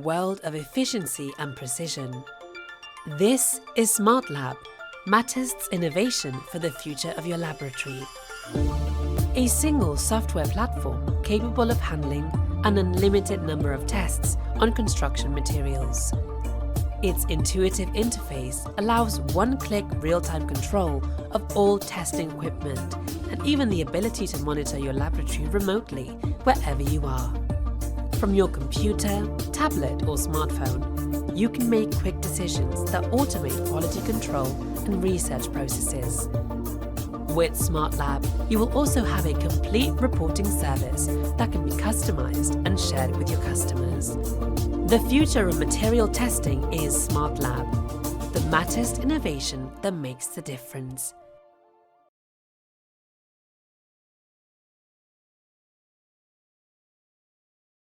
World of efficiency and precision. This is SmartLab, Matest's innovation for the future of your laboratory. A single software platform capable of handling an unlimited number of tests on construction materials. Its intuitive interface allows one-click real-time control of all testing equipment and even the ability to monitor your laboratory remotely wherever you are. From your computer, tablet or smartphone, you can make quick decisions that automate quality control and research processes. With SmartLab, you will also have a complete reporting service that can be customized and shared with your customers. The future of material testing is SmartLab, the Matest innovation that makes the difference.